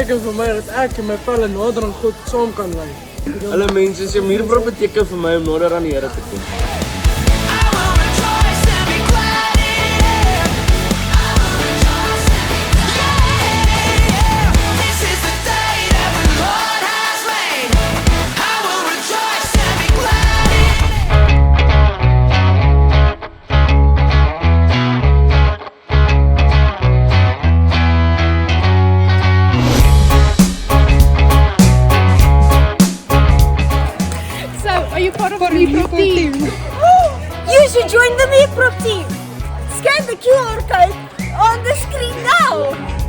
beteken vir my dat ek en my pelle nader aan God saam kan lei. Hulle mense sê muurbrug beteken vir my om nader aan die Here te kom. Are you part of the Meeprop team? You should join the Meeprop team. Scan the QR code on the screen now.